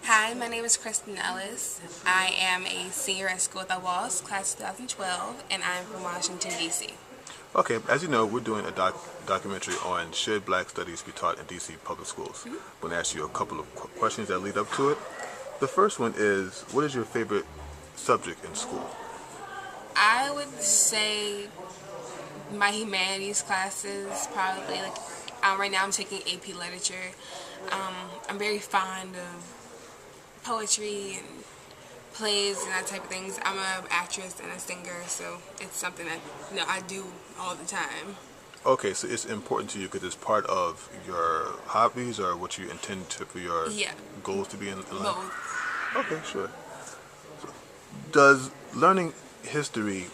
Hi, my name is Kristen Ellis. I am a senior at school at the Walls, class of 2012, and I'm from Washington, D.C. Okay, as you know, we're doing a documentary on should Black Studies be taught in DC public schools. I'm going to ask you a couple of questions that lead up to it. The first one is, what is your favorite subject in school? I would say my humanities classes, probably. Right now I'm taking AP Literature. I'm very fond of poetry and plays and that type of things. I'm an actress and a singer, so it's something that I do all the time. Okay, so it's important to you because it's part of your hobbies or what you intend to for your Yeah, goals to be in life? both. Okay, sure. Does learning history,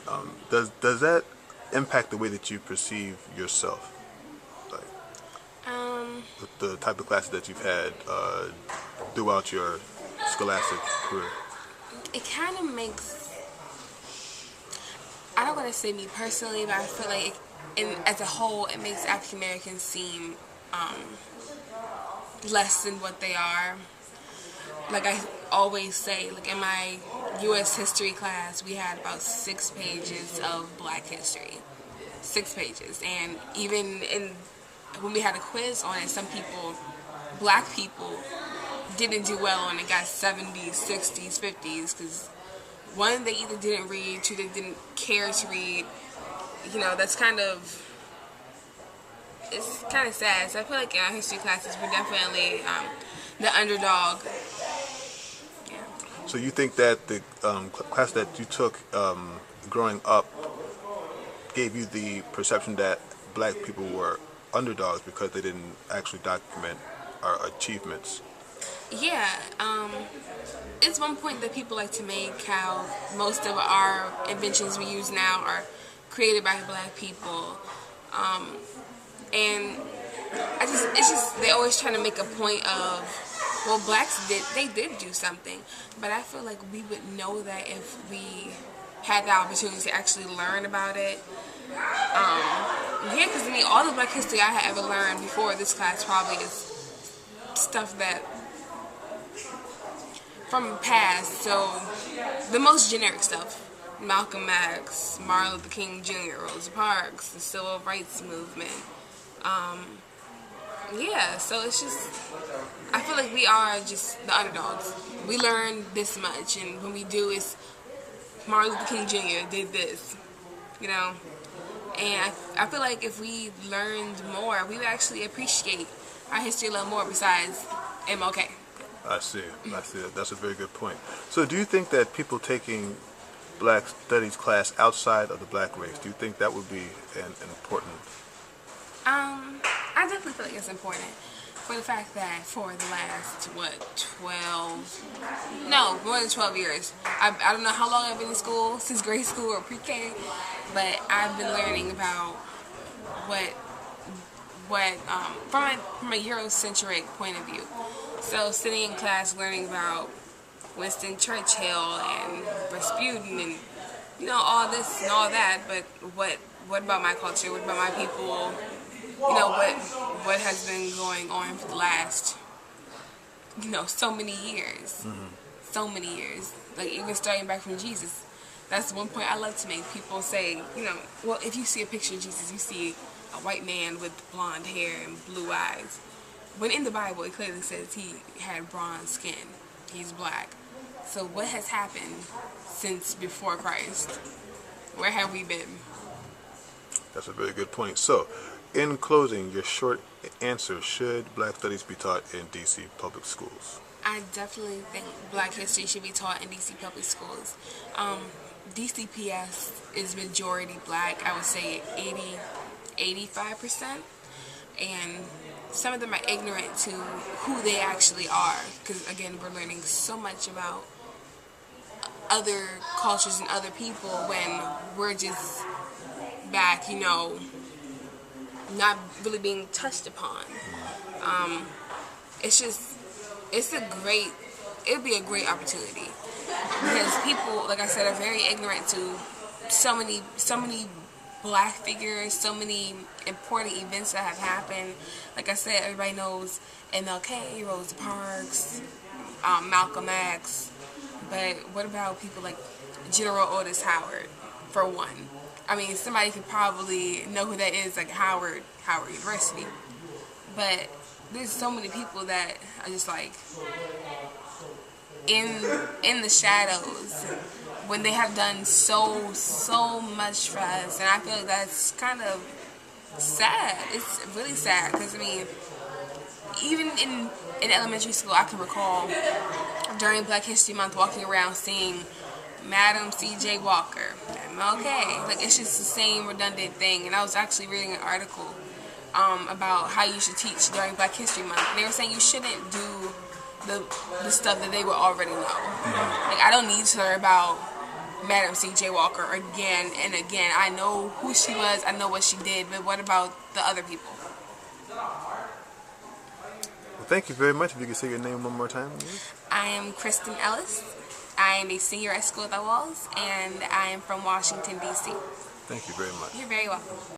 does that impact the way that you perceive yourself? Like Um, the type of classes that you've had throughout your scholastic career? it kind of makes, I don't want to say me personally, but I feel like as a whole, it makes African Americans seem less than what they are. Like I always say, like in my U.S. history class, we had about 6 pages of Black history. 6 pages. And even when we had a quiz on it, some people, Black people, didn't do well on it, got 70s, 60s, 50s, because one, they either didn't read, two, they didn't care to read. That's it's kind of sad. So I feel like in our history classes, we're definitely the underdog. Yeah. So you think that the class that you took growing up gave you the perception that Black people were underdogs because they didn't actually document our achievements? Yeah, it's one point that people like to make how most of our inventions we use now are created by Black people. And it's just, they always trying to make a point of, well, Blacks did do something. But I feel like we would know that if we had the opportunity to actually learn about it. Yeah, because all the Black history I had ever learned before this class probably is stuff that from the past. So the most generic stuff: Malcolm X, Martin Luther King Jr., Rosa Parks, the Civil Rights Movement. Yeah, so it's just, I feel like we are just the underdogs. We learn this much, and when we do, it's Martin Luther King Jr. did this, And I feel like if we learned more, we would actually appreciate our history a little more besides MLK. I see. I see. That's a very good point. So do you think that people taking Black Studies class outside of the Black race, do you think that would be an important? I definitely feel like it's important for the fact that for the last, more than 12 years. I don't know how long I've been in school, since grade school or pre-K, but I've been learning about from a Eurocentric point of view. So sitting in class learning about Winston Churchill and Rasputin and, all this and all that, but what about my culture? What about my people? What has been going on for the last, so many years. So many years. Like, even starting back from Jesus. That's one point I love to make. People say, well, if you see a picture of Jesus, you see a white man with blonde hair and blue eyes. When in the Bible, it clearly says he had bronze skin. He's Black. So what has happened since before Christ? Where have we been? That's a very good point. So, in closing, your short answer: should Black Studies be taught in DC public schools? I definitely think Black history should be taught in DC public schools. DCPS is majority Black. I would say 85%. And some of them are ignorant to who they actually are. Because, again, we're learning so much about other cultures and other people when we're just back, not really being touched upon. It's it would be a great opportunity because people, like I said, are very ignorant to so many Black figures, so many important events that have happened. Like I said, everybody knows MLK, Rosa Parks, Malcolm X, but what about people like General Otis Howard, for one? I mean, somebody could probably know who that is, like Howard University, but there's so many people that are just like in the shadows when they have done so much for us, and I feel like that's kind of sad. It's really sad because I mean, even in elementary school, I can recall during Black History Month walking around seeing Madam C.J. Walker, MLK. Like, it's just the same redundant thing. And I was actually reading an article about how you should teach during Black History Month. And they were saying you shouldn't do the stuff that they would already know. Like, I don't need to learn about Madam C.J. Walker again and again. I know who she was, I know what she did, but what about the other people? Well, thank you very much. If you could say your name one more time. I am Kristen Ellis. I am a senior at School of the Walls, and I am from Washington, D.C. Thank you very much. You're very welcome.